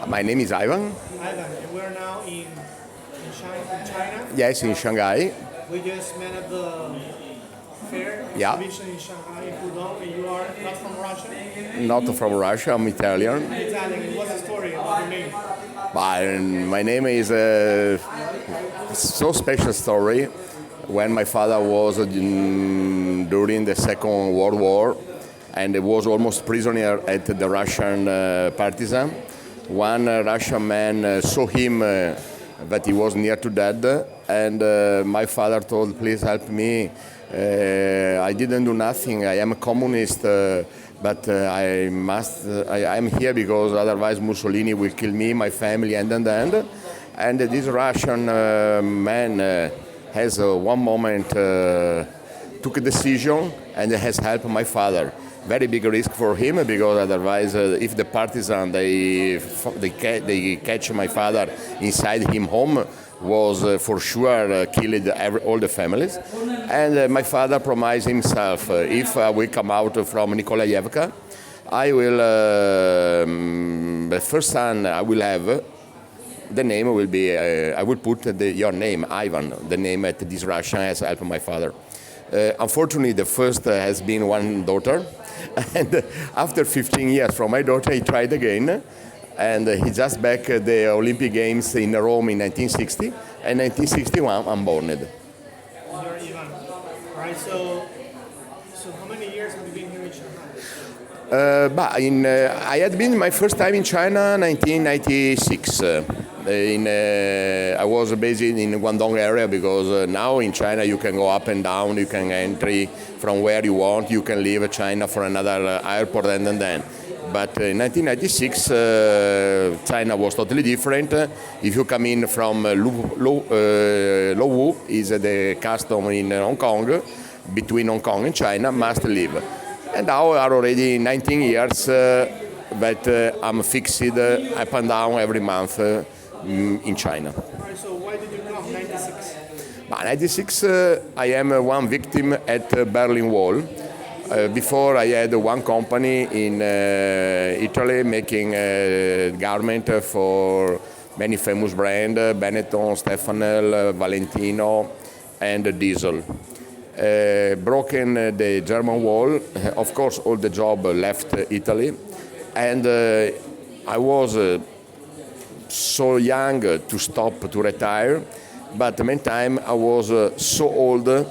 My name is Ivan. Ivan, and we're now in China. Yes, in Shanghai. We just met at the fair Yeah. exhibition in Shanghai, in Pudong, and you are not from Russia? Not from Russia, I'm Italian. Italian. And what's the story about your name? My name is a so special story. When my father was during the Second World War and was almost prisoner at the Russian partisan, one Russian man saw him that he was near to death, and my father told, "Please help me. I didn't do nothing. I am a communist, but I'm here because otherwise Mussolini will kill me, my family, and." And this Russian man has one moment took a decision and has helped my father. Very big risk for him because otherwise, if the partisan they catch my father inside him home, was for sure killed all the families. And my father promised himself, if we come out from Nikolaevka, I will the first son I will have. The name will be, I will put your name, Ivan, the name that this Russian has helped my father. Unfortunately, the first has been one daughter. And after 15 years from my daughter, he tried again. And he just back at the Olympic Games in Rome in 1960. And 1961, I'm born. You're Ivan. Right, so how many years have you been here in Shanghai? I had been my first time in China 1996. I was based in Guangdong area because now in China you can go up and down, you can enter from where you want, you can leave China for another airport and then. But in 1996, China was totally different. If you come in from Luwu, is the custom in Hong Kong, between Hong Kong and China, must leave. And now are already 19 years that I'm fixed up and down every month in China. All right, so why did you come 96? 96, I am one victim at Berlin Wall. Before I had one company in Italy making garment for many famous brands, Benetton, Stefanel, Valentino, and Diesel. Broken the German wall, of course all the job left Italy, and I was so young to stop, to retire, but in the meantime I was so old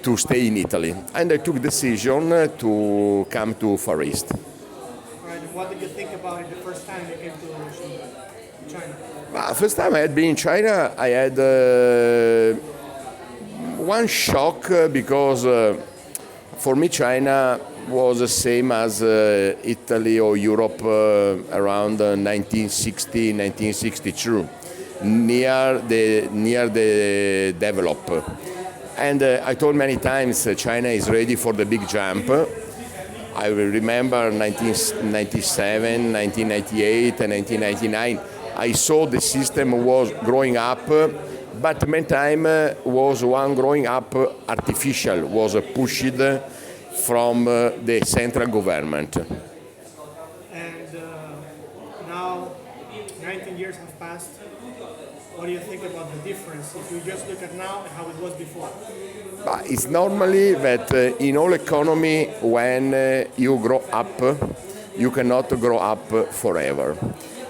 to stay in Italy, and I took decision to come to Far East. All right, and what did you think about it the first time you came to China? First time I had been in China, I had one shock because for me China was the same as Italy or Europe around 1960, 1962, near the develop. And I told many times China is ready for the big jump. I remember 1997, 1998, and 1999. I saw the system was growing up, but the meantime was one growing up artificial, was pushed from the central government. And now 19 years have passed. What do you think about the difference if you just look at now and how it was before? It's normally that in all economy, when you grow up, you cannot grow up forever.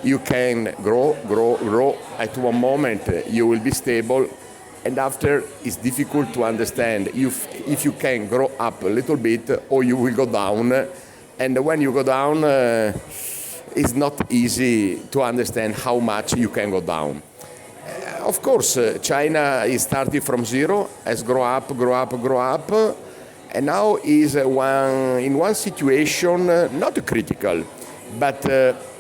You can grow. At one moment, you will be stable, and after it's difficult to understand if you can grow up a little bit or you will go down. And when you go down, it's not easy to understand how much you can go down. Of course, China is starting from zero, has grow up, and now is in one situation not critical, but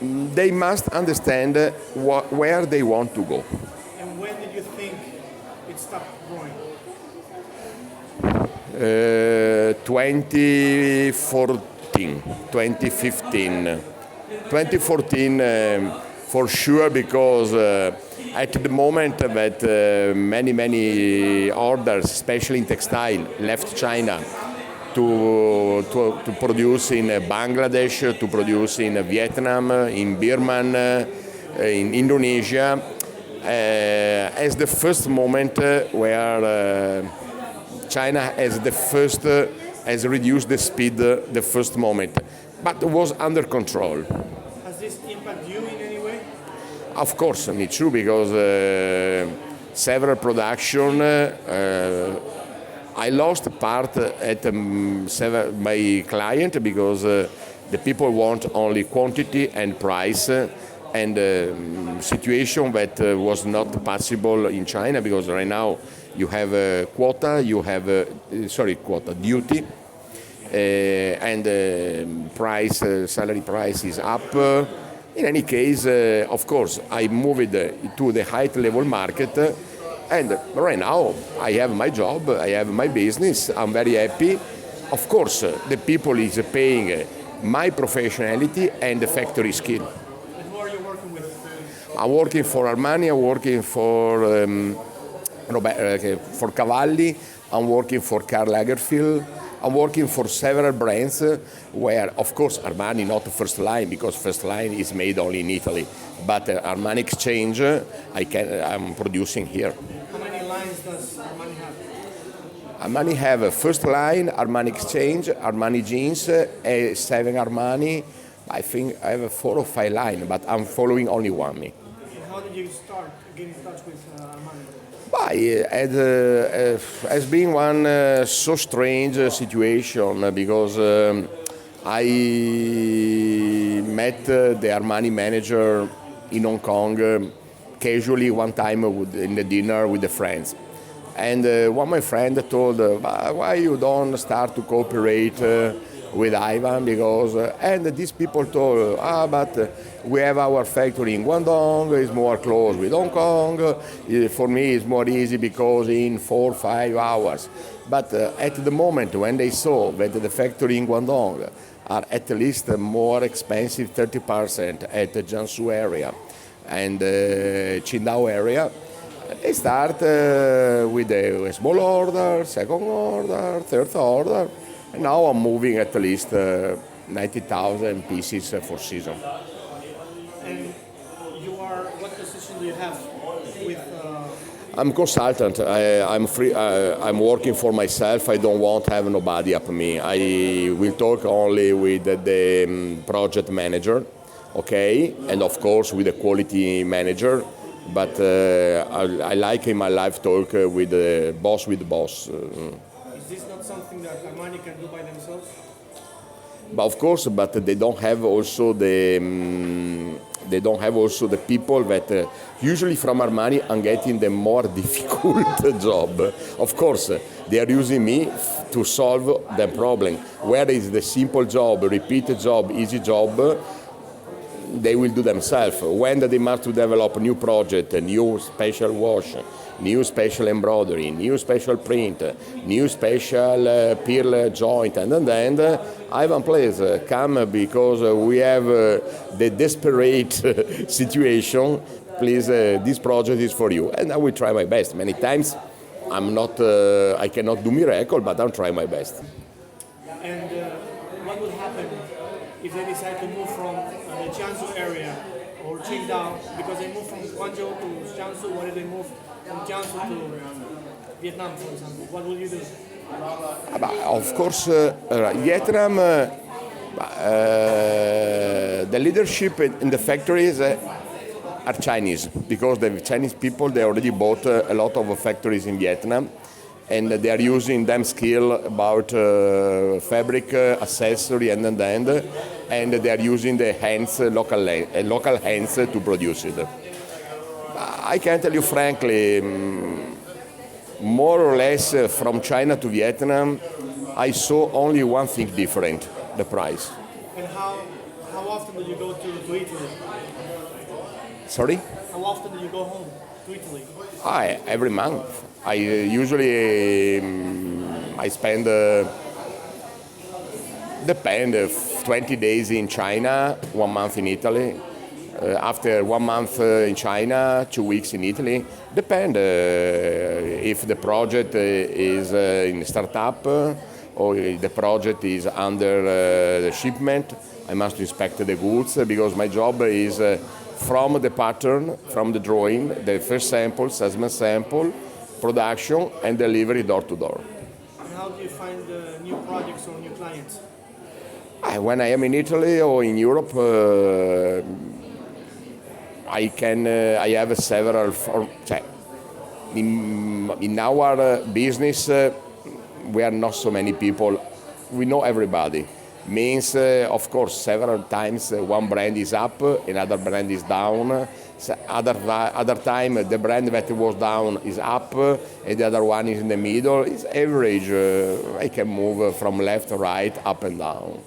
they must understand where they want to go. And when did you think it stopped growing? 2015. 2014 for sure, because at the moment that many orders, especially in textile, left China, to produce in Bangladesh, to produce in Vietnam, in Burma, in Indonesia, as the first moment where China has reduced the speed the first moment, but was under control. Has this impacted you in any way? Of course, me too, because several production, I lost part at my client because the people want only quantity and price, and situation that was not possible in China, because right now you have a quota, duty, and salary price is up. In any case, of course, I moved to the high level market, and right now I have my job, I have my business, I'm very happy. Of course, the people is paying my professionality and the factory skill. And who are you working with? I'm working for Armani, I'm working for Cavalli, I'm working for Karl Lagerfeld, I'm working for several brands where, of course, Armani not the first line, because first line is made only in Italy, but Armani Exchange I'm producing here. How many lines does Armani have? Armani have a first line, Armani Exchange, Armani Jeans, 7 Armani. I think I have 4 or 5 lines, but I'm following only one. And how did you start getting in touch with Armani? It has been one so strange situation, because I met the Armani manager in Hong Kong casually one time in the dinner with the friends. And one of my friends told, why you don't start to cooperate with Ivan, because and these people told, but we have our factory in Guangdong, it's more close with Hong Kong, for me it's more easy because in 4 or 5 hours. But at the moment when they saw that the factory in Guangdong are at least more expensive 30% at the Jiangsu area and Qingdao area, they start with a small order, second order, third order. And now I'm moving at least 90,000 pieces for season. And what position do you have with? I'm consultant. I'm free. I'm working for myself. I don't want to have nobody up me. I will talk only with the project manager, okay, and of course with the quality manager. But I like in my life talk with the boss. Is this not something that Armani can do by themselves? But of course, but they don't have also the people that usually from Armani I'm getting the more difficult job. Of course, they are using me to solve the problem. Where is the simple job, repeated job, easy job, they will do themselves. When they must develop a new project, a new special wash, new special embroidery, new special print, new special peel joint, and then Ivan, please come, because we have the desperate situation. Please, this project is for you, and I will try my best. Many times, I cannot do miracle, but I'll try my best. And what would happen if they decide to move from the Jiangsu area or Qingdao, because they moved from Guangzhou to Jiangsu? What if they move from Jiangsu to Vietnam, for example? What will you do? Of course, Vietnam, the leadership in the factories are Chinese, because the Chinese people, they already bought a lot of factories in Vietnam, and they are using them skill about fabric, accessory, and they are using the hands, local hands to produce it. I can tell you frankly, more or less from China to Vietnam, I saw only one thing different: the price. And how often do you go to Italy? Sorry? How often do you go home to Italy? Every month. I usually I spend 20 days in China, 1 month in Italy. After 1 month in China, 2 weeks in Italy. Depend if the project is in startup or the project is under the shipment, I must inspect the goods because my job is from the pattern, from the drawing, the first sample, assessment sample, production, and delivery door to door. And how do you find new projects or new clients? When I am in Italy or in Europe, I have several. In our business, we are not so many people. We know everybody. Means, of course, several times one brand is up, another brand is down. So other time the brand that was down is up, and the other one is in the middle. It's average. I can move from left to right, up and down.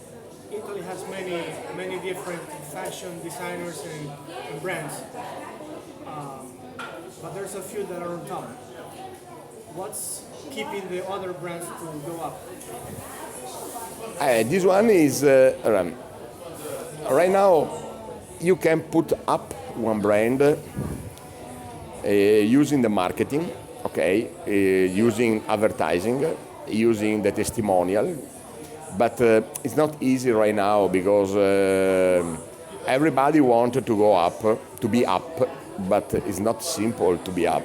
Italy has many different fashion designers and brands, but there's a few that are on top. What's keeping the other brands to go up? This one is right now. You can put up one brand using the marketing, okay, using advertising, using the testimonial, but it's not easy right now because everybody wanted to go up, to be up, but it's not simple to be up.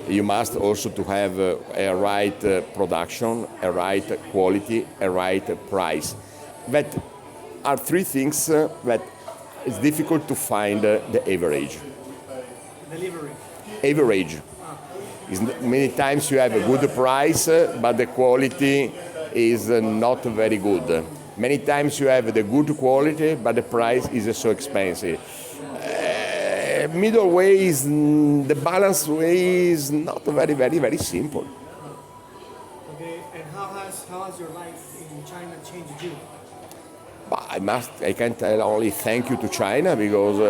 You must also to have a right production, a right quality, a right price. That are three things that it's difficult to find the average. Delivery. Average. Many times you have a good price, but the quality is not very good. Many times you have the good quality, but the price is so expensive. Middle way is the balance way is not very simple. Okay, and how has your life in China changed you? But I can tell only thank you to China because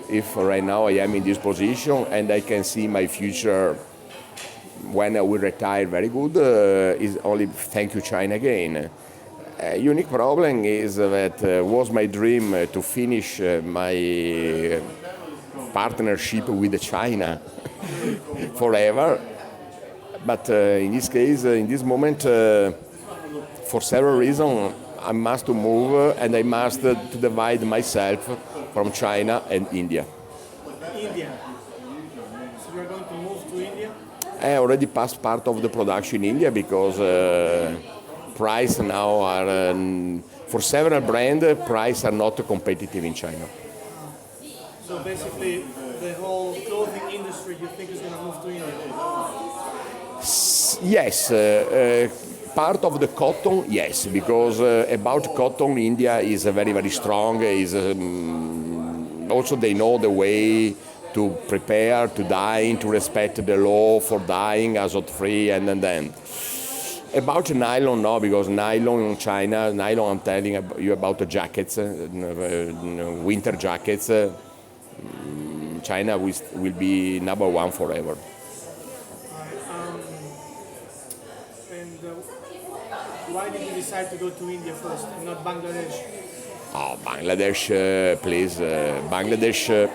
if right now I am in this position and I can see my future when I will retire very good, is only thank you China again. Unique problem is that was my dream to finish my partnership with China forever, but in this case, in this moment, for several reasons, I must move and I must divide myself from China and India. India. So you're going to move to India? I already passed part of the production in India because price now are for several brands, price are not competitive in China. So basically, the whole clothing industry you think is going to move to India? Yes, part of the cotton, yes, because about cotton, India is very strong. Is also they know the way to prepare, to dye, to respect the law for dyeing, azot-free, and then. About nylon, no, because nylon in China, nylon, I'm telling you about the jackets, winter jackets. China will be number one forever. And why did you decide to go to India first and not Bangladesh? Oh, Bangladesh, please. Bangladesh.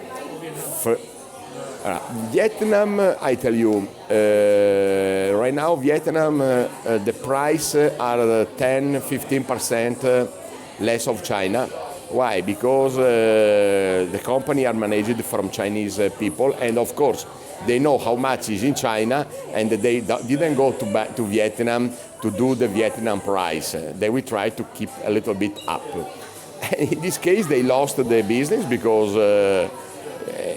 Vietnam, I tell you, right now Vietnam, the price are 10-15% less of China. Why? Because the company are managed from Chinese people, and of course they know how much is in China, and they didn't go to Vietnam to do the Vietnam price. They will try to keep a little bit up. In this case, they lost the business because,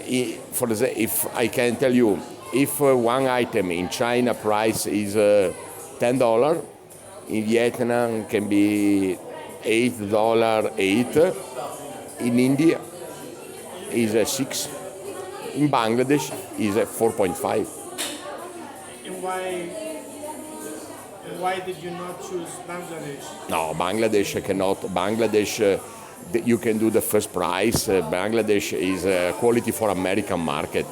if I can tell you, if one item in China price is $10, in Vietnam can be $8, in India is $6, in Bangladesh is 4.5. And why did you not choose Bangladesh? No, Bangladesh cannot. Bangladesh, you can do the first price. Bangladesh is quality for American market.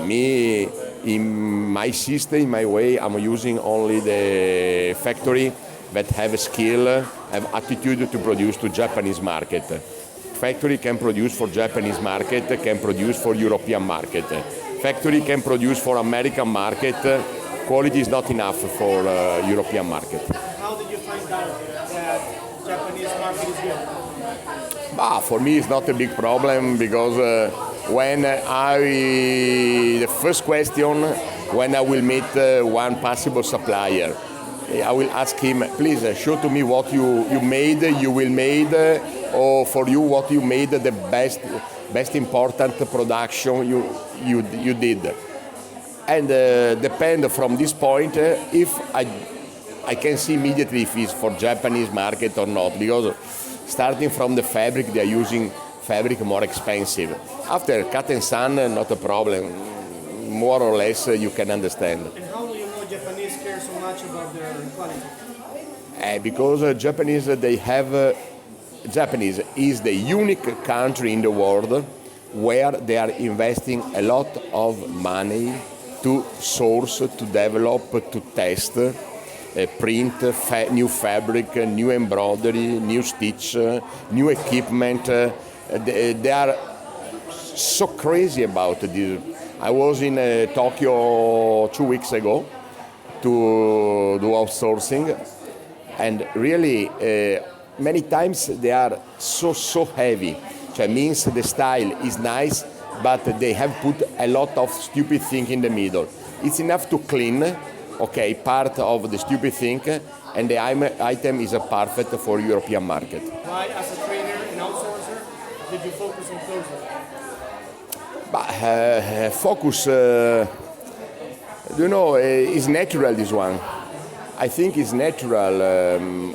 Me, in my system, in my way, I'm using only the factory that have a skill, have attitude to produce to Japanese market. Factory can produce for Japanese market, can produce for European market. Factory can produce for American market. Quality is not enough for European market. How did you find that that Japanese market is good? For me, it's not a big problem because the first question, when I will meet one possible supplier, I will ask him, please show to me what you will made, or for you what you made the best important production you did. And depend from this point if I can see immediately if it's for Japanese market or not, because starting from the fabric, they are using fabric more expensive. After cut and sun, not a problem. More or less, you can understand. And how do you know Japanese care so much about their quality? Because Japanese is the unique country in the world where they are investing a lot of money to source, to develop, to test, print, new fabric, new embroidery, new stitch, new equipment. They are so crazy about this. I was in Tokyo 2 weeks ago to do outsourcing, and really many times they are so heavy. Which means the style is nice, but they have put a lot of stupid thing in the middle. It's enough to clean, okay, part of the stupid thing, and the item is perfect for European market. Why, as a trainer and outsourcer, did you focus on clothing? Focus, is natural, this one. I think it's natural.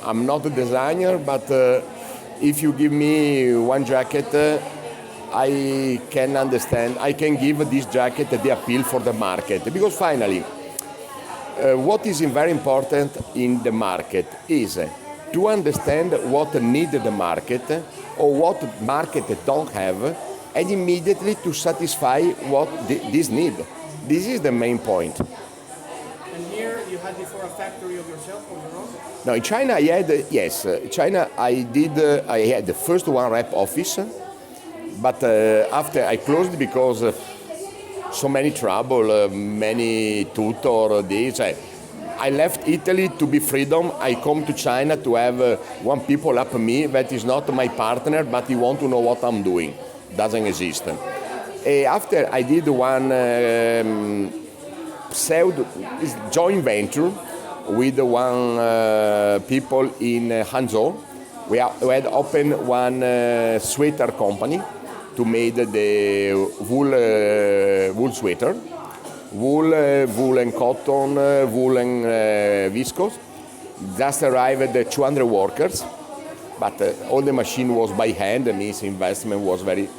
I'm not a designer, but if you give me one jacket, I can understand. I can give this jacket the appeal for the market. Because finally, what is very important in the market is to understand what need the market or what market don't have, and immediately to satisfy what this need. This is the main point. And here you had before a factory of yourself on your own? No, in China I had, yes. China I had the first one rep office, but after I closed because so many trouble, many tutor, this. I left Italy to be freedom. I come to China to have one people up me that is not my partner, but he want to know what I'm doing. Doesn't exist. After I did one joint venture with one people in Hangzhou. We had opened one sweater company to make the wool sweater. Wool and cotton, wool and viscose. Just arrived 200 workers, but all the machine was by hand. That means investment was very.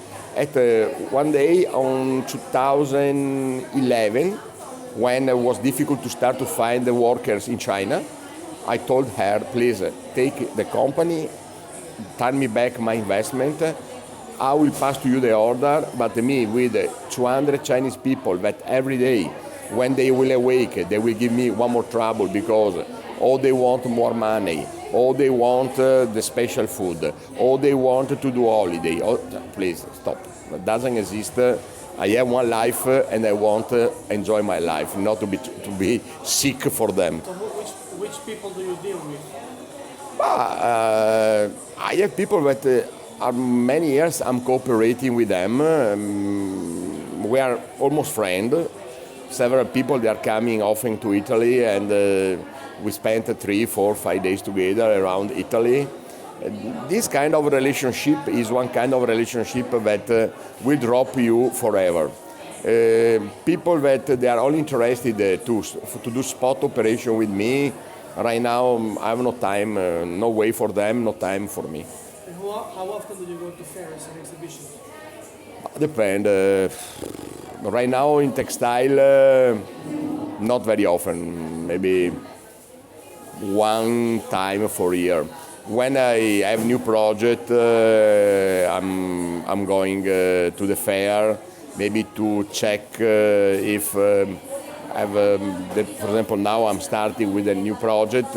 One day on 2011, when it was difficult to start to find the workers in China, I told her, please take the company, turn me back my investment. I will pass to you the order, but me with 200 Chinese people that every day, when they will awake, they will give me one more trouble because all they want more money, all they want the special food, all they want to do holiday. Please stop. It doesn't exist. I have one life and I want to enjoy my life, not to be sick for them. So which people do you deal with? I have people that are many years I'm cooperating with them. We are almost friends. Several people, they are coming often to Italy, and we spent 3, 4, 5 days together around Italy. This kind of relationship is one kind of relationship that will drop you forever. People that they are all interested to do spot operation with me, right now I have no time, no way for them, no time for me. And how often do you go to fairs and exhibitions? Depend. Right now in textile, not very often, maybe one time for a year. When I have new project, I'm going to the fair, maybe to check if I have, for example, now I'm starting with a new project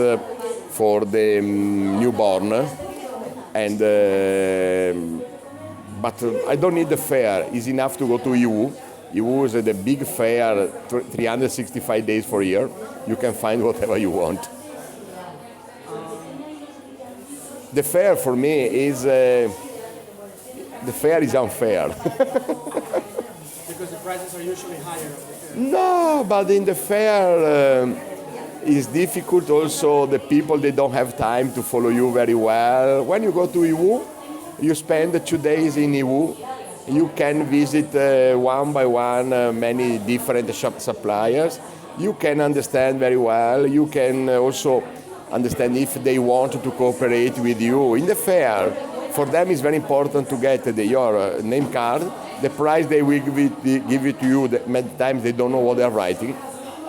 for the newborn, and but I don't need the fair. It's enough to go to EU. EU is the big fair, 365 days for a year. You can find whatever you want. the fair for me is the fair is unfair. Because the prices are usually higher. No, but in the fair it's difficult also. The people, they don't have time to follow you very well. When you go to EU, you spend 2 days in EU. You can visit one by one many different shop suppliers. You can understand very well. You can also understand if they want to cooperate with you. In the fair, for them it's very important to get your name card. The price they will give it to you, many times they don't know what they're writing,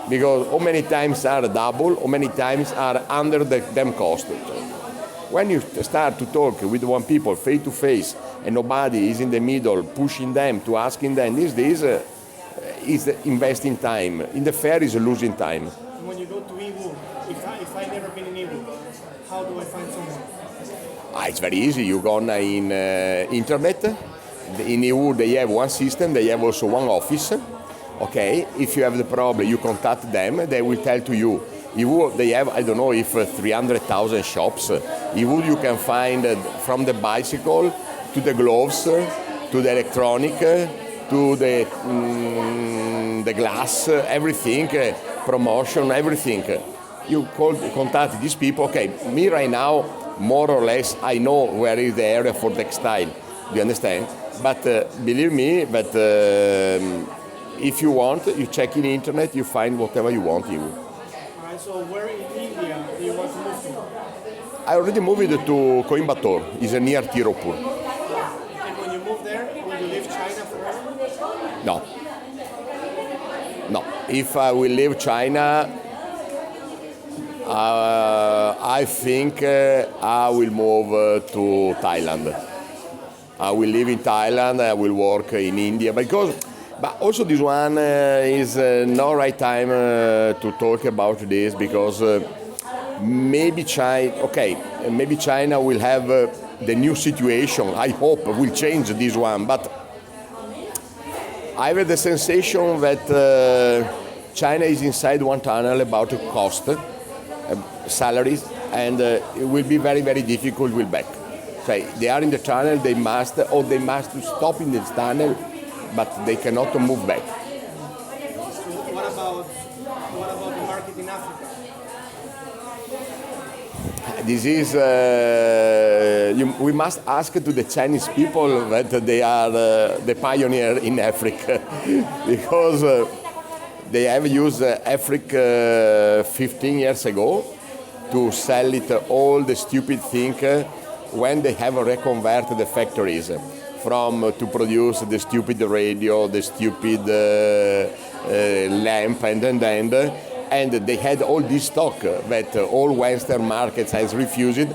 because how many times are double, how many times are under them cost. When you start to talk with one people face to face and nobody is in the middle pushing them to asking them this is investing time. In the fair is losing time. When you go to EU, if I've never been in EU, how do I find someone? It's very easy. You go on in internet. In EU they have one system, they have also one office. Okay, if you have the problem, you contact them, they will tell to you. EU, they have, I don't know if 300,000 shops. EU you can find from the bicycle to the gloves, to the electronic, to the glass, everything, promotion, everything. You contact these people. Okay, me right now, more or less, I know where is the area for textile. Do you understand? But believe me, but if you want, you check in the internet, you find whatever you want. Alright, so where in India do you want to move to? I already moved to Coimbatore. It's near Tirupur. And when you move there, will you leave China forever? No. No. If I will leave China, I think I will move to Thailand. I will live in Thailand, I will work in India, but also this one is not right time to talk about this, because maybe China will have the new situation. I hope will change this one, but I have the sensation that China is inside one tunnel about cost, salaries, and it will be very, very difficult with back. They are in the tunnel, they must stop in this tunnel, but they cannot move back. So what about the market in Africa? This is, we must ask to the Chinese people that they are the pioneer in Africa, because they have used Africa 15 years ago to sell it all the stupid thing when they have reconverted the factories from to produce the stupid radio, the stupid lamp, and they had all this stock that all Western markets has refused.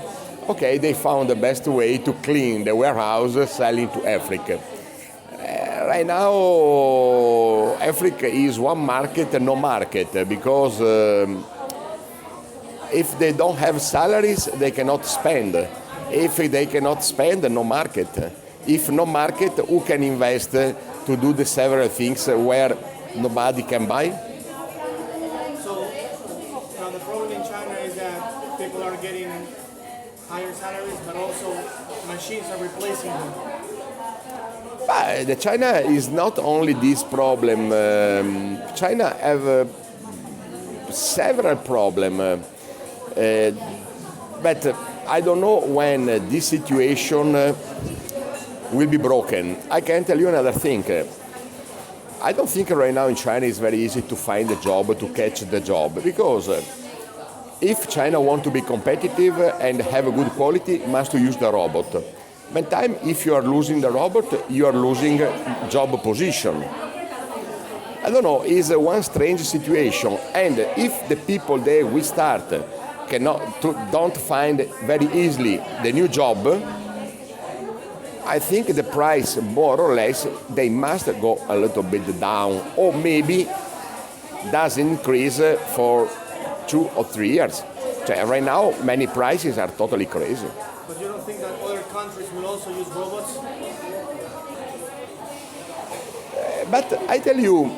Okay, they found the best way to clean the warehouse selling to Africa. Right now, Africa is one market and no market, because if they don't have salaries, they cannot spend. If they cannot spend, no market. If no market, who can invest to do the several things where nobody can buy? So now the problem in China is that people are getting higher salaries, but also machines are replacing them. But China is not only this problem. China have several problems. But I don't know when this situation will be broken. I can tell you another thing. I don't think right now in China it's very easy to find a job, to catch the job, because if China wants to be competitive and have a good quality, must use the robot. Meantime, if you are losing the robot, you are losing job position. I don't know, it's one strange situation. And if the people there will start don't find very easily the new job, I think the price, more or less, they must go a little bit down, or maybe does increase for 2 or 3 years. Right now, many prices are totally crazy. But you don't think that other countries will also use robots? But I tell you,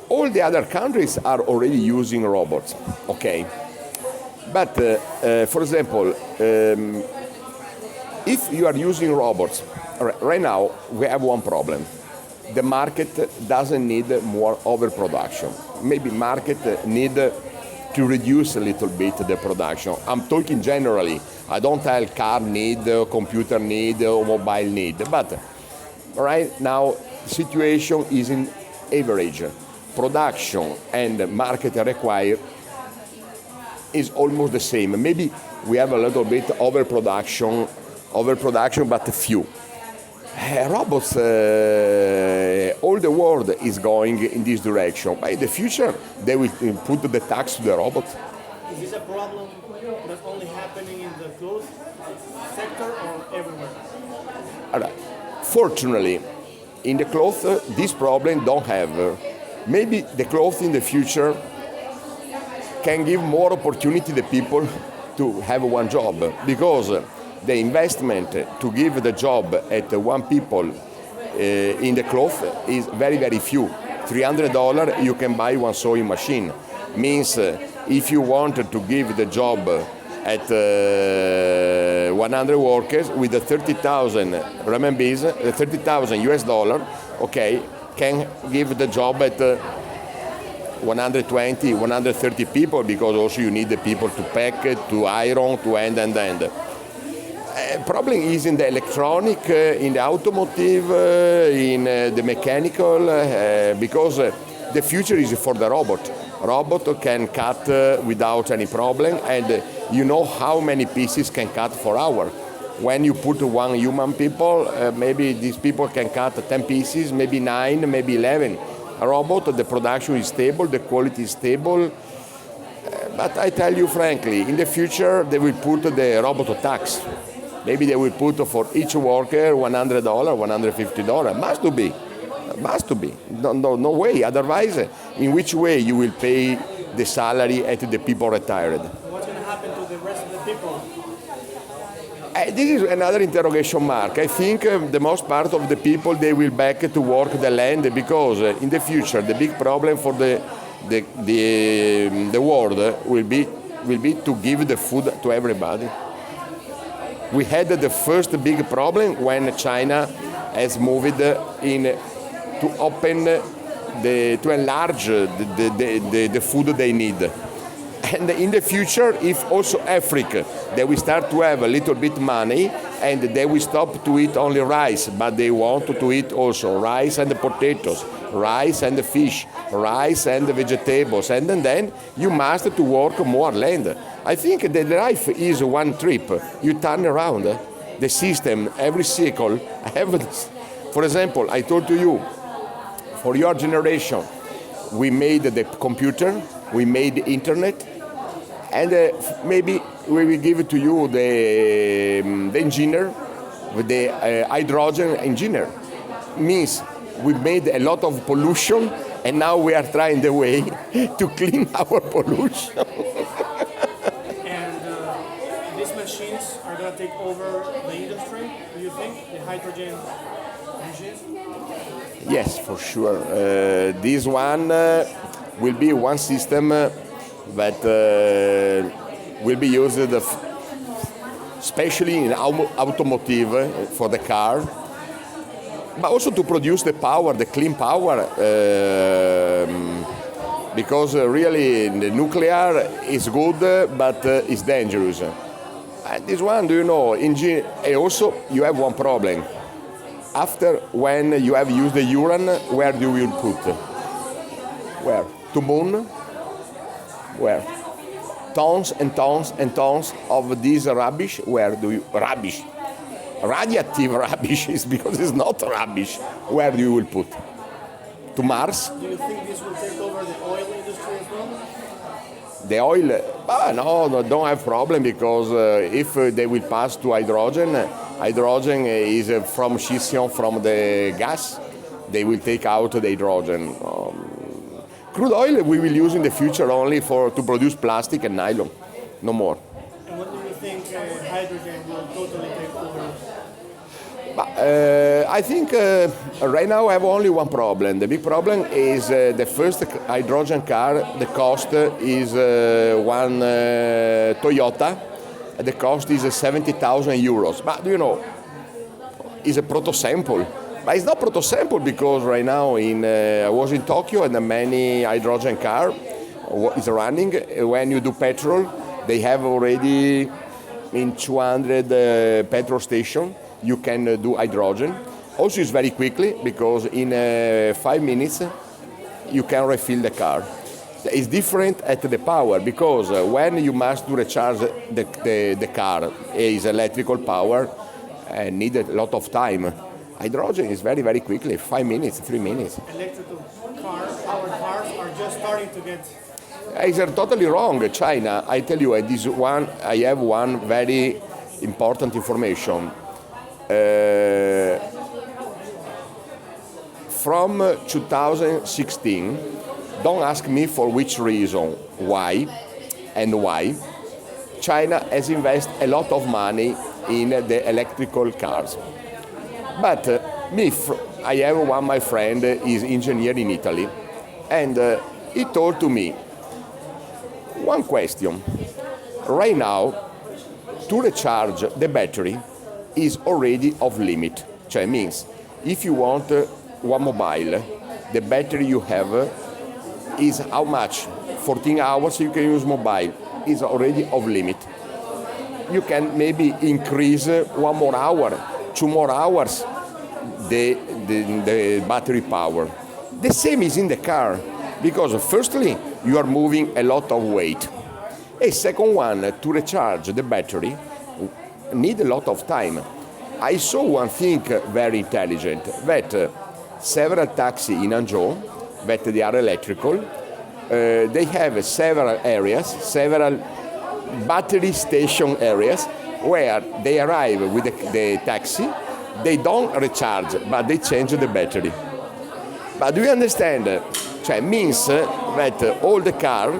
all the other countries are already using robots, okay? But, for example, if you are using robots, right now we have one problem. The market doesn't need more overproduction. Maybe market need to reduce a little bit the production. I'm talking generally. I don't tell car need, computer need, or mobile need. But right now, situation is in average. Production and market require is almost the same. Maybe we have a little bit overproduction, but few. Robots, all the world is going in this direction. But in the future, they will put the tax to the robot. Is this a problem that's only happening in the clothes sector or everywhere? Right. Fortunately, in the cloth, this problem don't have. Maybe the cloth in the future can give more opportunity to people to have one job, because the investment to give the job at one people in the cloth is very, very few. $300 you can buy one sewing machine. Means if you wanted to give the job at 100 workers with the 30,000 renminbis, 30,000 US dollar, okay, can give the job at 120, 130 people, because also you need the people to pack, to iron, to end. Problem is in the electronic, in the automotive, in the mechanical, because the future is for the robot. Robot can cut without any problem, and you know how many pieces can cut for hour. When you put one human people, maybe these people can cut 10 pieces, maybe 9, maybe 11. A robot, the production is stable, the quality is stable. But I tell you frankly, in the future they will put the robot tax. Maybe they will put for each worker $100, $150. Must be. No way. Otherwise, in which way you will pay the salary at the people retired? What's going to happen to the rest of the people? This is another interrogation mark. I think the most part of the people, they will back to work the land, because in the future the big problem for the world will be to give the food to everybody. We had the first big problem when China has moved in to open to enlarge the food they need. And in the future, if also Africa, they will start to have a little bit money, and they will stop to eat only rice, but they want to eat also rice and potatoes, rice and fish, rice and vegetables, and then you must to work more land. I think that life is one trip. You turn around the system every cycle. For example, I told to you, for your generation, we made the computer, we made the internet, and maybe we will give it to you the engineer, the hydrogen engineer. Means we made a lot of pollution, and now we are trying the way to clean our pollution. And these machines are going to take over the industry, do you think? The hydrogen machines? Yes, for sure. This one will be one system that will be used especially in automotive for the car, but also to produce the power, the clean power, because really the nuclear is good, but it's dangerous. And this one, do you know, also you have one problem. After, when you have used the urine, where do you put? Where? To moon? Where? Tons and tons and tons of this rubbish. Where do you? Rubbish. Radioactive rubbish is because it's not rubbish. Where do you will put? To Mars? Do you think this will take over the oil industry as well? The oil? No, don't have problem, because if they will pass to hydrogen is from scission from the gas. They will take out the hydrogen. Crude oil we will use in the future only to produce plastic and nylon, no more. And what do you think hydrogen will totally take over? But, I think right now I have only one problem. The big problem is the first hydrogen car, the cost is one Toyota, the cost is 70,000 euros. But it's a proto sample. But it's not proto sample because right now I was in Tokyo and many hydrogen car is running. When you do petrol, they have already in 200 petrol station you can do hydrogen. Also, it's very quickly because in 5 minutes you can refill the car. It's different at the power because when you must to recharge the car is electrical power and need a lot of time. Hydrogen is very, very quickly, 5 minutes, 3 minutes. Electrical powered cars are just starting to get. It's totally wrong. China, I tell you, I have one very important information. From 2016, don't ask me for which reason, why, China has invested a lot of money in the electrical cars. But I have my friend is engineer in Italy, and he told to me, one question. Right now, to recharge the battery is already off limit. Which means, if you want one mobile, the battery you have is how much? 14 hours you can use mobile. Is already off limit. You can maybe increase 1 more hour, 2 more hours the battery power. The same is in the car, because firstly, you are moving a lot of weight. A second one, to recharge the battery, need a lot of time. I saw one thing very intelligent, that several taxis in Hangzhou, that they are electrical, they have several areas, several battery station areas, where they arrive with the taxi, they don't recharge, but they change the battery. But do you understand? It means that all the car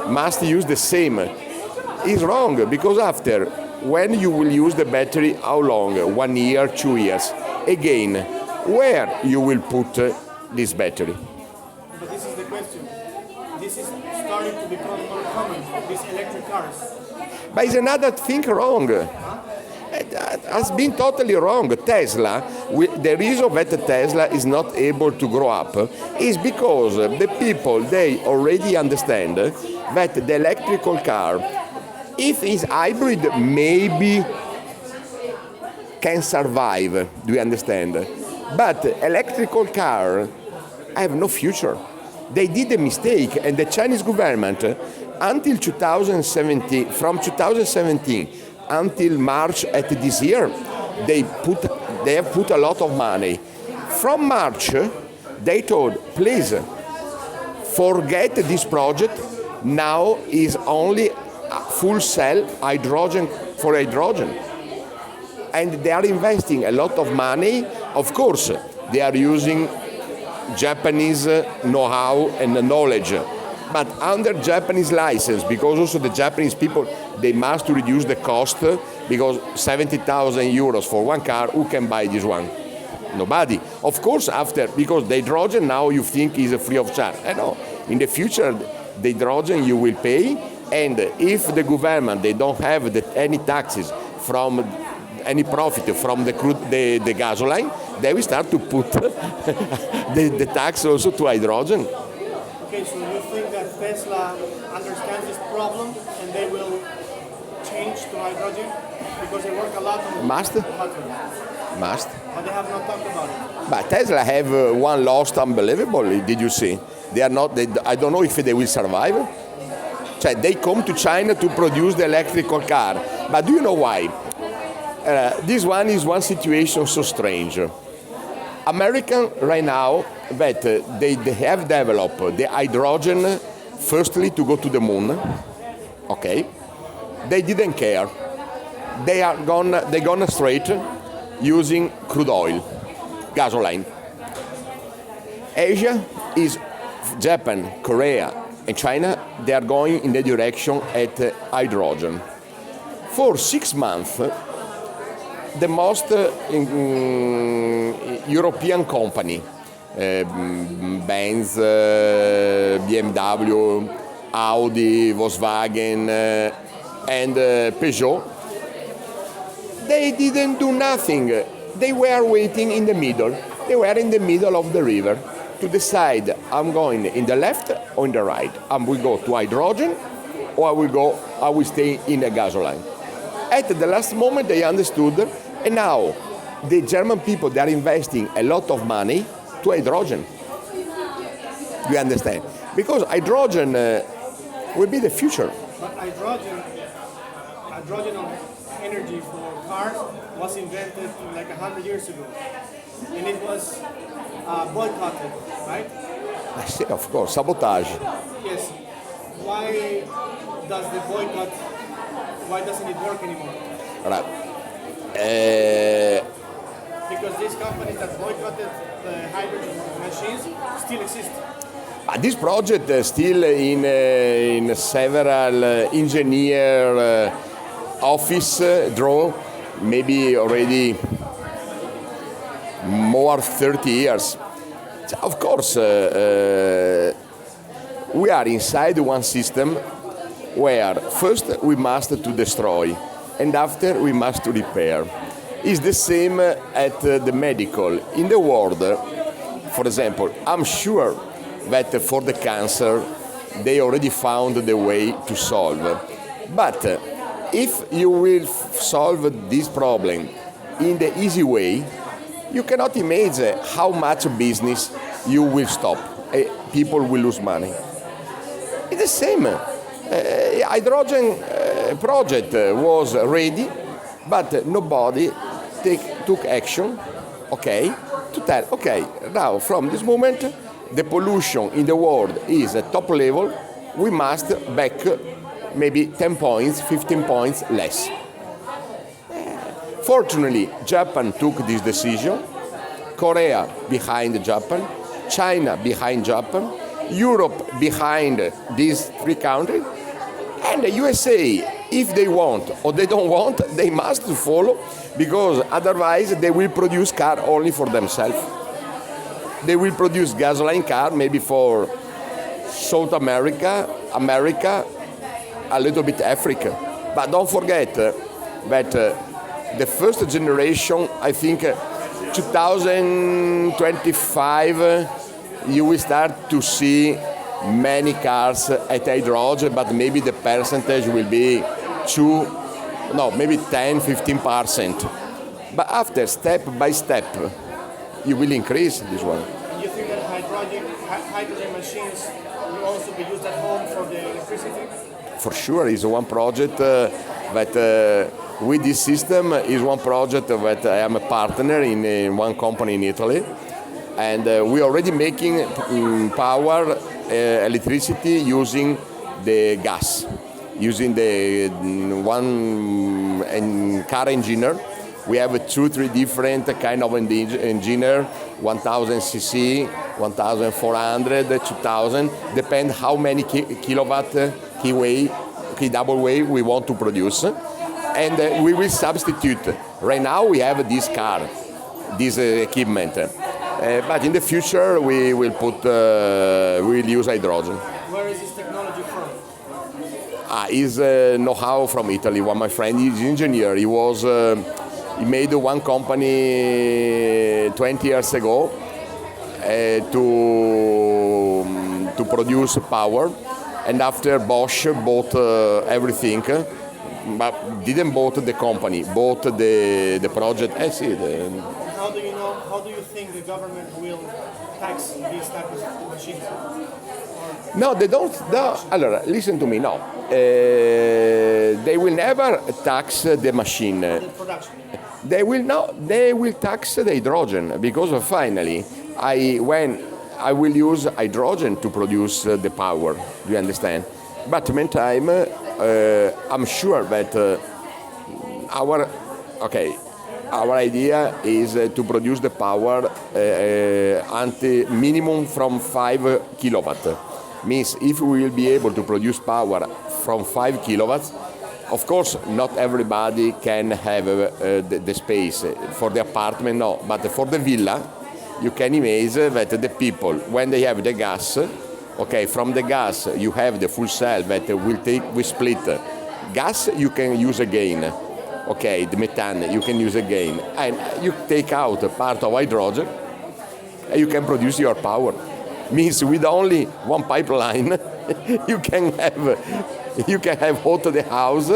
must use the same. It's wrong, because after, when you will use the battery, how long? 1 year, 2 years. Again, where you will put this battery? But this is the question. This is starting to become more common, these electric cars. But it's another thing wrong. It has been totally wrong. Tesla, the reason that Tesla is not able to grow up is because the people, they already understand that the electrical car, if it's hybrid, maybe can survive, do you understand? But electrical car have no future. They did a mistake, and the Chinese government, until 2017, from 2017 until March at this year, they have put a lot of money. From March, they told, please, forget this project. Now is only full cell hydrogen for hydrogen. And they are investing a lot of money. Of course, they are using Japanese know-how and knowledge, but under Japanese license, because also the Japanese people, they must reduce the cost, because 70,000 euros for one car, who can buy this one? Nobody. Of course, after, because the hydrogen now you think is free of charge. No, in the future, the hydrogen you will pay, and if the government, they don't have any taxes from any profit from the gasoline, they will start to put the tax also to hydrogen. Okay, so you think that Tesla understands this problem and they will change to hydrogen? Because they work a lot on Must. but they have not talked about it. But Tesla have one loss unbelievable, did you see? They are not, I don't know if they will survive. They come to China to produce the electrical car. But do you know why? This one is one situation so strange. American right now, that they have developed the hydrogen, firstly to go to the moon. Okay, they didn't care. They gonna straight using crude oil, gasoline. Asia is Japan, Korea, and China. They are going in the direction at hydrogen. For 6 months, the most European company, Benz, BMW, Audi, Volkswagen, and Peugeot, they didn't do nothing. They were waiting in the middle. They were in the middle of the river to decide, I'm going in the left or in the right. I will go to hydrogen, or I will stay in the gasoline. At the last moment, they understood, and now the German people, they are investing a lot of money to hydrogen. You understand? Because hydrogen will be the future. But hydrogen energy for cars was invented like 100 years ago, and it was boycotted, right? Of course, sabotage. Yes. Why does the boycott? Why doesn't it work anymore? Right. Because these companies that boycotted the hydrogen machines still exist. This project is still in several engineer office draw, maybe already more 30 years. Of course, we are inside one system where first we must to destroy, and after we must to repair. It's the same at the medical. In the world, for example, I'm sure that for the cancer, they already found the way to solve. But if you will solve this problem in the easy way, you cannot imagine how much business you will stop. People will lose money. It's the same. Hydrogen project was ready, but nobody took action, okay, to tell, okay, now from this moment, the pollution in the world is at top level, we must back maybe 10 points, 15 points less. Fortunately, Japan took this decision, Korea behind Japan, China behind Japan, Europe behind these three countries, and the USA, if they want or they don't want, they must follow, because otherwise they will produce car only for themselves. They will produce gasoline car maybe for South America, a little bit Africa. But don't forget that the first generation, I think 2025, you will start to see many cars at hydrogen, but maybe the percentage will be maybe 10-15%. But after, step by step, you will increase this one. And you think that hydrogen machines will also be used at home for the electricity? For sure, it's one project that with this system is one project that I am a partner in one company in Italy, and we are already making power electricity using the gas, using the one car engineer. We have 2-3 different kind of engineer, 1000 cc, 1400, 2000, depend how many kilowatt kW we want to produce, and we will substitute. Right now we have this car, this equipment, but in the future we will use hydrogen. Where is this technology from? Is know-how from Italy. One of my friend is engineer. He made one company 20 years ago to produce power, and after Bosch bought everything, but didn't bought the company, bought the project. How do you know? How do you think the government will tax these types of machines? No, they don't. No. Allora, listen to me. No, they will never tax the machine. The production. They will tax the hydrogen, because finally, when I will use hydrogen to produce the power. Do you understand? But meantime, I'm sure that our idea is to produce the power minimum from 5 kilowatt. Means if we will be able to produce power from 5 kilowatts, Of course, not everybody can have the space. For the apartment, no. But for the villa, you can imagine that the people, when they have the gas, okay, from the gas you have the fuel cell that will split. Gas you can use again. Okay, the methane you can use again. And you take out a part of hydrogen and you can produce your power. Means with only one pipeline, you can have hot the house.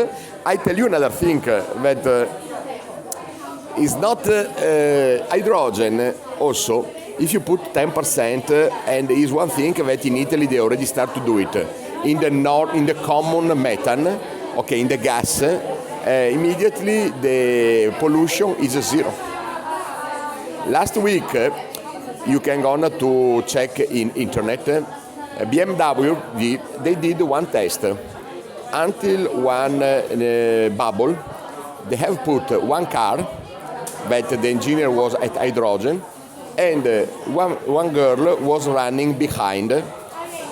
I tell you another thing that is not hydrogen. Also, if you put 10%, and is one thing that in Italy they already start to do it. In the common methane, okay, in the gas, immediately the pollution is zero. Last week, you can go on to check in internet. BMW, they did one test. Until one bubble, they have put one car that the engineer was at hydrogen, and one girl was running behind,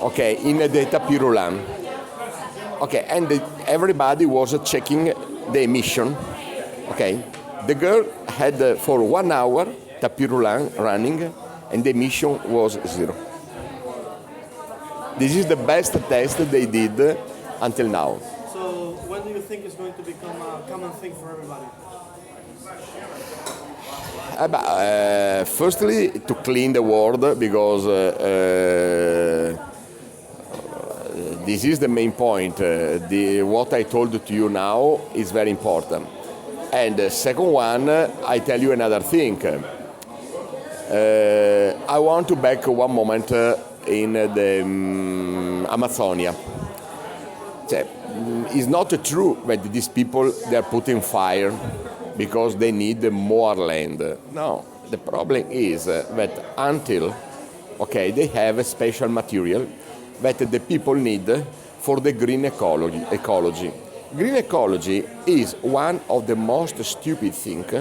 okay, in the tapis roulant. Okay, and everybody was checking the emission. Okay, the girl had for 1 hour tapis roulant running, and the emission was zero. This is the best test they did until now. So when do you think it's going to become a common thing for everybody? Firstly, to clean the world, because this is the main point. What I told to you now is very important. And the second one, I tell you another thing. I want to back one moment in the Amazonia. It's not true that these people, they are putting fire because they need more land. No, the problem is that until, okay, they have a special material that the people need for the green ecology. Green ecology is one of the most stupid things,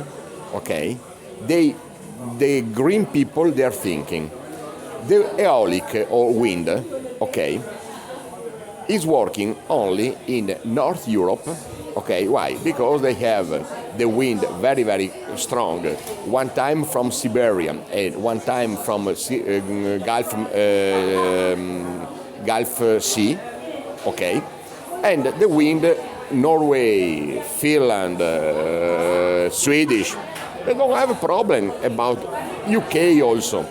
okay? The green people, they are thinking. The aeolic or wind, okay, is working only in North Europe. Okay, why? Because they have the wind very, very strong. One time from Siberia and one time from Gulf Sea. Okay, and the wind, Norway, Finland, Swedish, they don't have a problem about UK also.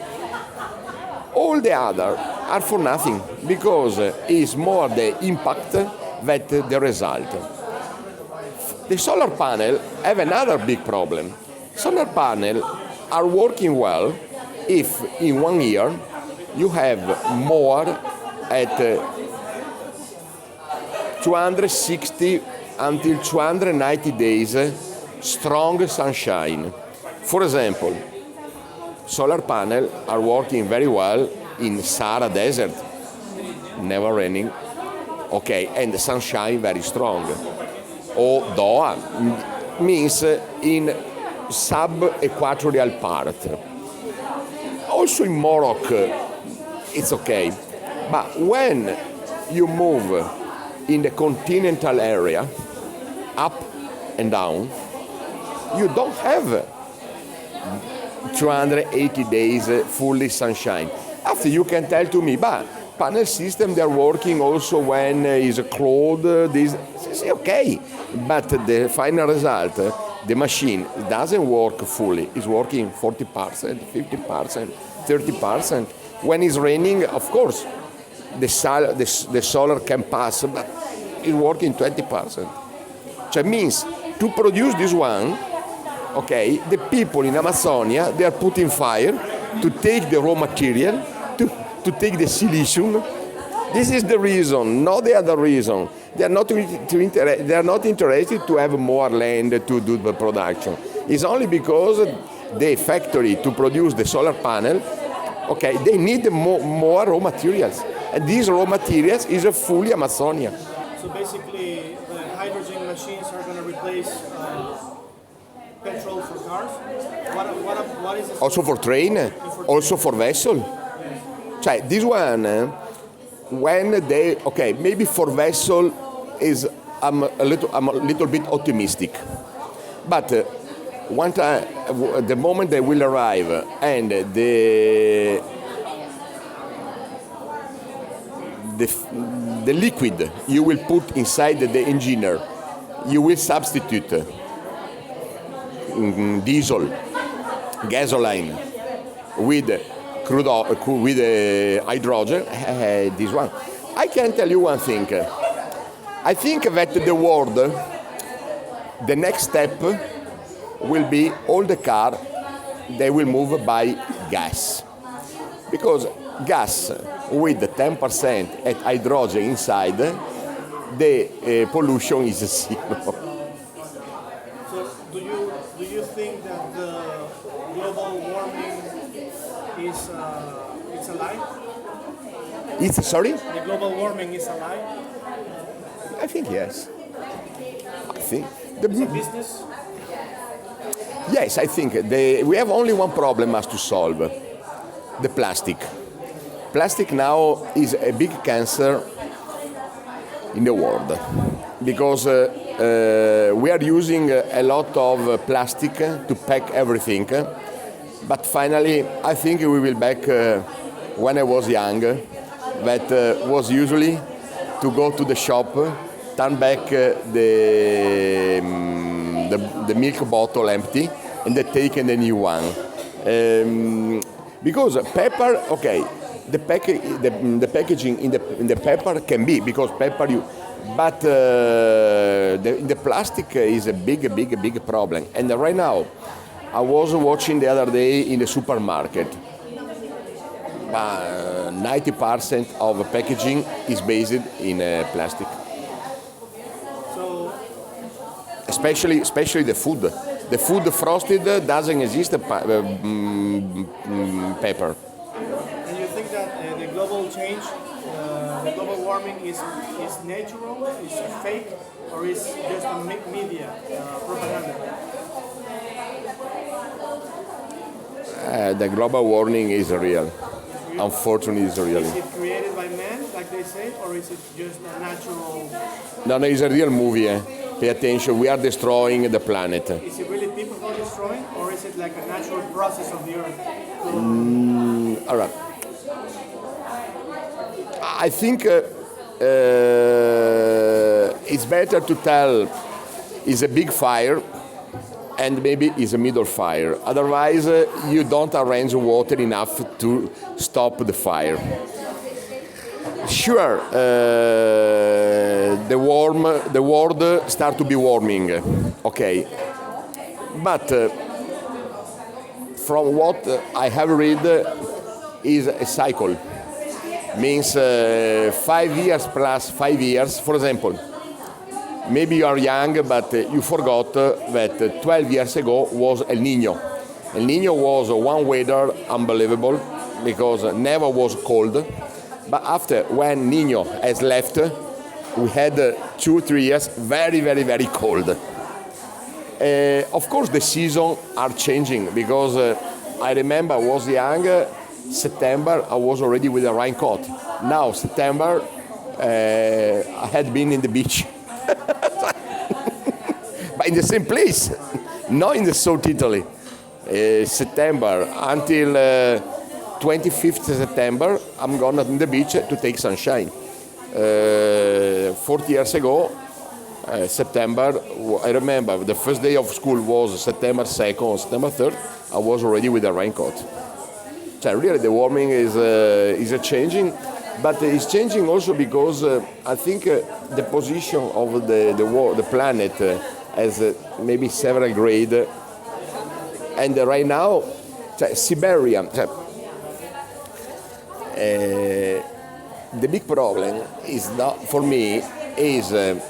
All the other are for nothing because it's more the impact than the result. The solar panel have another big problem. Solar panels are working well if in 1 year you have more at 260 until 290 days strong sunshine. For example, solar panels are working very well in Sahara Desert, never raining, okay, and the sunshine very strong. Or Doha means in sub-equatorial part. Also in Morocco, it's okay. But when you move in the continental area, up and down, you don't have 280 days fully sunshine. After you can tell to me, but panel system, they're working also when is cloud, this, okay. But the final result, the machine doesn't work fully. It's working 40%, 50%, 30%. When it's raining, of course, the solar can pass, but it's working 20%. So it means to produce this one, okay, the people in Amazonia, they are putting fire to take the raw material, to take the silicium. This is the reason, not the other reason. They are not interested to have more land to do the production. It's only because the factory to produce the solar panel, okay, they need more raw materials. And these raw materials is a fully Amazonia. So basically, the hydrogen machines are going to replace petrol for cars? What is this? Also for train, also for vessel. This one, when they, okay, maybe for vessel is I'm a little bit optimistic. But one time, the moment they will arrive and the liquid you will put inside the engineer, you will substitute diesel, gasoline with crude oil, with hydrogen. This one, I can tell you one thing. I think that the world, the next step will be all the car, they will move by gas. Because gas with 10% at hydrogen inside, the pollution is zero. So do you think that the global warming is it's a lie? It's, sorry? The global warming is a lie? I think yes. I think. It's a business? Yes, I think we have only one problem as to solve, the plastic. Plastic now is a big cancer in the world because we are using a lot of plastic to pack everything. But finally, I think we will back when I was young, that was usually to go to the shop, turn back the milk bottle empty, and then take a new one. Because pepper, okay, the packaging in the pepper can be, because pepper but the plastic is a big problem. And right now, I was watching the other day in the supermarket. 90% of packaging is based in plastic. So, especially the food. The food frosted doesn't exist pepper. and you think that the global change, the global warming is natural, is fake, or is just a media propaganda? The global warming is real. Unfortunately, it's real. Is it created by man, like they say, or is it just a natural? No, it's a real movie. Pay attention. We are destroying the planet. Is it really people who are destroying, or is it like a natural process of the earth? All right. I think it's better to tell it's a big fire and maybe it's a middle fire. Otherwise, you don't arrange water enough to stop the fire. Sure, the world start to be warming, okay. But from what I have read, is a cycle. Means 5 years plus 5 years. For example, maybe you are young, but you forgot that 12 years ago was El Niño. El Niño was one weather unbelievable because never was cold. But after, when Niño has left, we had 2-3 years very cold. Of course, the seasons are changing because I remember I was young. September, I was already with a raincoat. Now, September, I had been in the beach. But in the same place, not in the South Italy. September until 25th September, I'm going in the beach to take sunshine. 40 years ago, September, I remember the first day of school was September 2nd or September 3rd. I was already with a raincoat. So really, the warming is changing, but it's changing also because I think the position of the planet has maybe several grades, and right now, Siberia. The big problem is not for me is. Do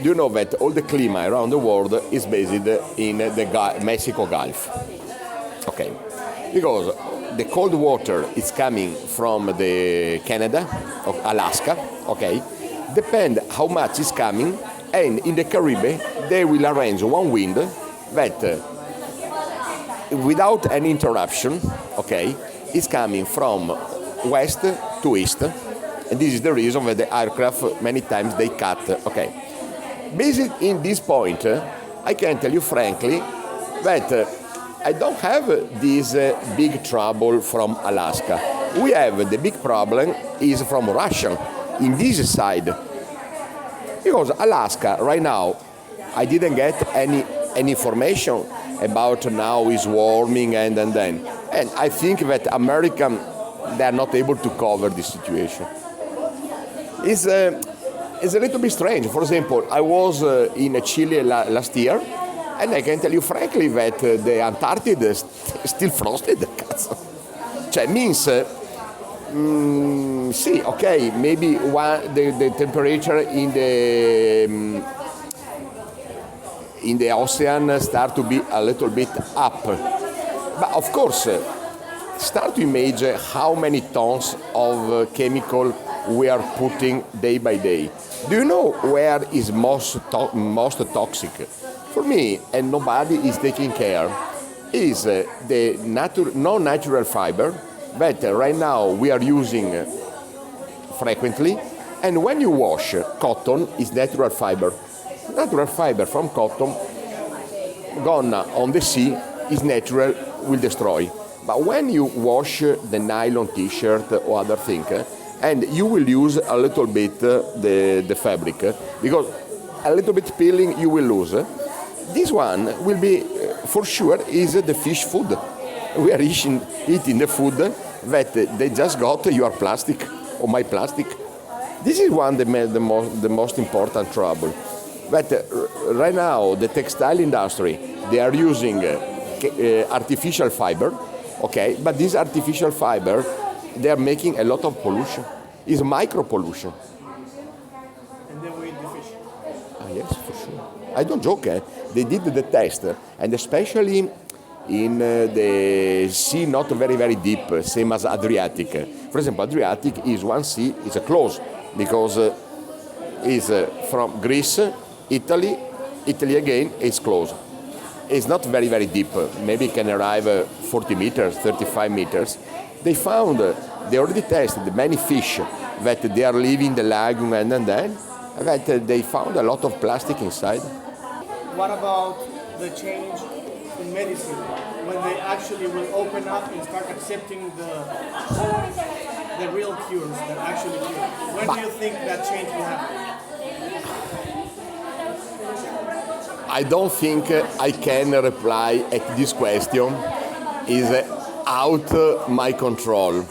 you know that all the climate around the world is based in the Mexico Gulf? Okay, because the cold water is coming from the Canada, or Alaska, okay? Depend how much is coming, and in the Caribbean, they will arrange one wind that, without any interruption, okay, is coming from west to east, and this is the reason that the aircraft, many times, they cut, okay. based in this point, I can tell you frankly that I don't have this big trouble from Alaska. We have the big problem is from Russia in this side. Because Alaska right now, I didn't get any information about now is warming and then. And I think that American, they are not able to cover this situation. It's a little bit strange. For example, I was in Chile last year, and I can tell you frankly that the Antarctic is still frosted. Cioè, means, see, okay, maybe the temperature in the ocean start to be a little bit up. But of course, start to imagine how many tons of chemical we are putting day by day. Do you know where is most toxic? For me, and nobody is taking care, is the non-natural fiber that right now we are using frequently. And when you wash, cotton is natural fiber. Natural fiber from cotton gone on the sea is natural, will destroy. But when you wash the nylon t-shirt or other thing, and you will use a little bit the fabric, because a little bit peeling you will lose. This one will be, for sure, is the fish food. We are eating the food that they just got your plastic or my plastic. This is one the most important trouble. But right now, the textile industry, they are using artificial fiber, okay? But this artificial fiber, they are making a lot of pollution. It's micro pollution. And then we eat the fish. Yes, for sure. I don't joke. They did the test, and especially in the sea not very, very deep, same as Adriatic. For example, Adriatic is one sea, it's closed, because it's from Greece, Italy again is closed. It's not very, very deep. Maybe it can arrive 40 meters, 35 meters. They found, they already tested many fish that they are leaving the lagoon and then that they found a lot of plastic inside. What about the change in medicine when they actually will open up and start accepting the real cures that actually cure? When do you think that change will happen? I don't think I can reply at this question. Is out my control.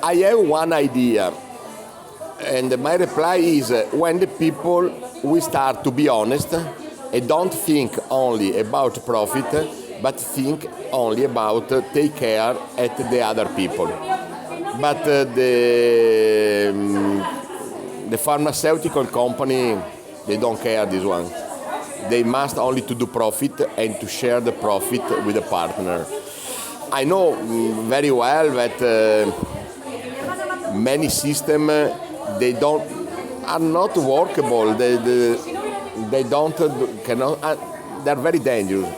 I have one idea, and my reply is when the people will start to be honest and don't think only about profit, but think only about take care at the other people. But the pharmaceutical company, they don't care this one. They must only to do profit and to share the profit with the partner. I know very well that many systems are not workable. They they're very dangerous.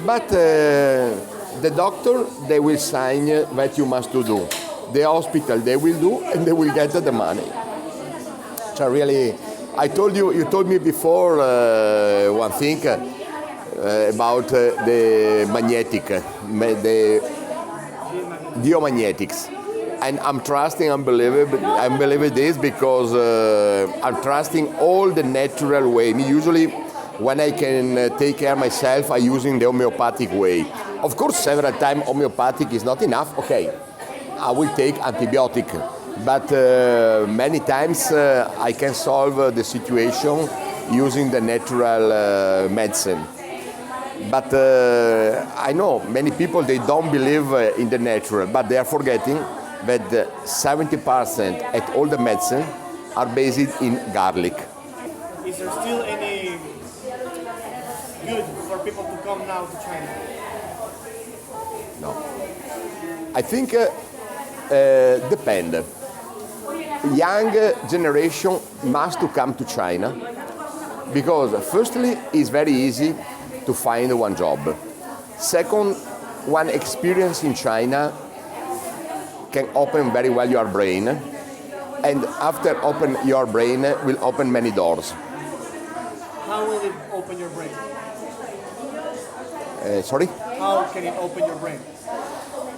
But the doctor, they will sign that you must do. The hospital, they will do, and they will get the money. So really, you told me before one thing about the magnetic, the geomagnetics. And I'm trusting, I'm believing this because I'm trusting all the natural way. Usually, when I can take care of myself, I'm using the homeopathic way. Of course, several times homeopathic is not enough. Okay, I will take antibiotic. But many times I can solve the situation using the natural medicine. But I know many people, they don't believe in the natural, but they are forgetting that 70% at all the medicine are based in garlic. Is there still any good for people to come now to China? No. I think depend. Young generation must to come to China because firstly it's very easy to find one job. Second, one experience in China can open very well your brain, and after open your brain will open many doors. How will it open your brain? Sorry? How can it open your brain?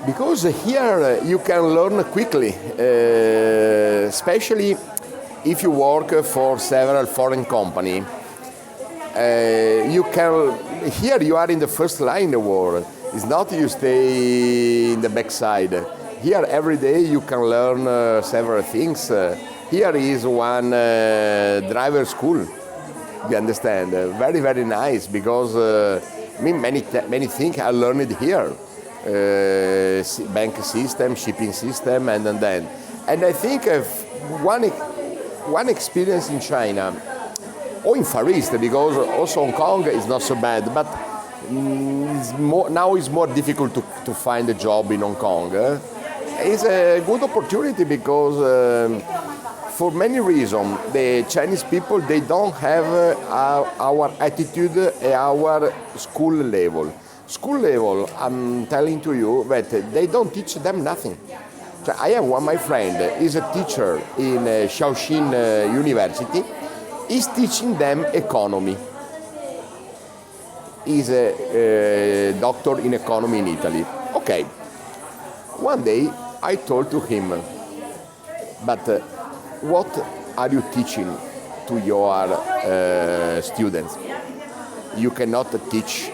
Because here you can learn quickly, especially if you work for several foreign companies. Here you are in the first line in the war. It's not you stay in the backside. Here every day you can learn several things. Here is one driver school. You understand? Very, very nice because many things I learned here. Bank system, shipping system, and then. And I think one experience in China, or in Far East, because also Hong Kong is not so bad, but now it's more difficult to find a job in Hong Kong. It's a good opportunity because for many reasons, the Chinese people, they don't have our attitude at our school level. School level, I'm telling to you that they don't teach them nothing. So I have my friend is a teacher in Shaoxing University. He's teaching them economy. He's a doctor in economy in Italy. Okay. One day I told to him, but what are you teaching to your students? You cannot teach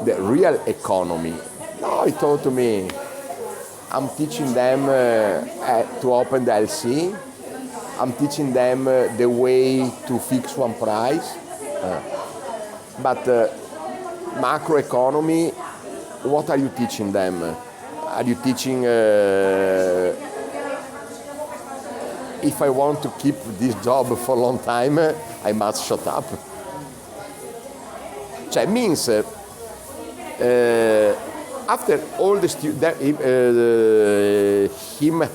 the real economy. No, he told to me, I'm teaching them to open the LC. I'm teaching them the way to fix one price. But macroeconomy, what are you teaching them? Are you teaching if I want to keep this job for a long time, I must shut up? Cioè, means after all the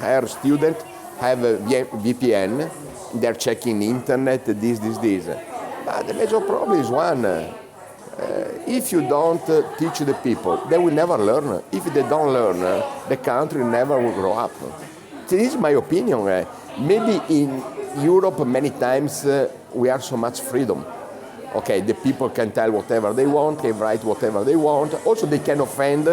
her student have a VPN, they're checking internet, this. But the major problem is one. If you don't teach the people, they will never learn. If they don't learn, the country never will grow up. This is my opinion. Maybe in Europe many times we have so much freedom. Okay, the people can tell whatever they want, can write whatever they want. Also, they can offend.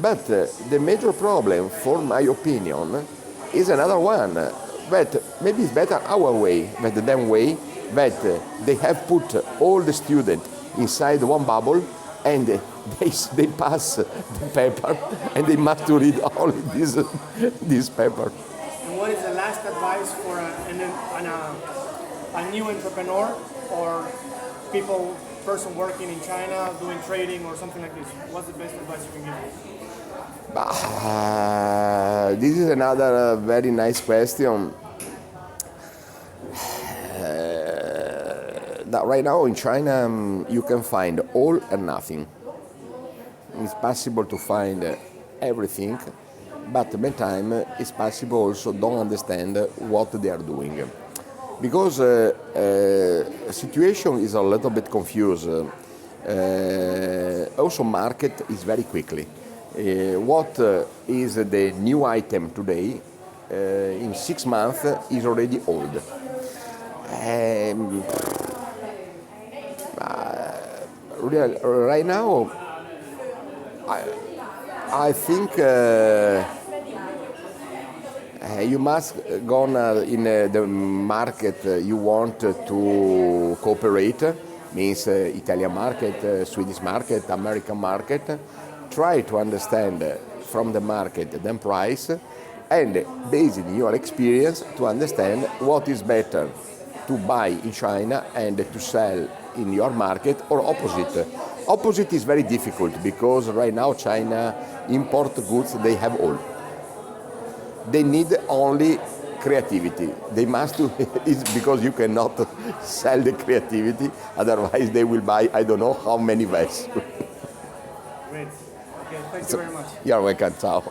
But the major problem, for my opinion, is another one. That maybe it's better our way, but them way, that they have put all the students inside one bubble and they pass the paper and they must read only this paper. And what is the last advice for a new entrepreneur or person working in China doing trading or something like this? What's the best advice you can give? This is another very nice question. That right now in China you can find all and nothing. It's possible to find everything, but many times it's possible also don't understand what they are doing. Because situation is a little bit confused. Also market is very quickly. What is the new item today, in 6 months is already old. Right now, I think you must go in the market you want to cooperate, means Italian market, Swedish market, American market. Try to understand from the market the price, and based on your experience to understand what is better to buy in China and to sell in your market, or opposite. Opposite is very difficult because right now China import goods they have all. They need only creativity. They must do it because you cannot sell the creativity, otherwise they will buy I don't know how many vessels. Great. Okay, thank you very much. You're welcome. Ciao.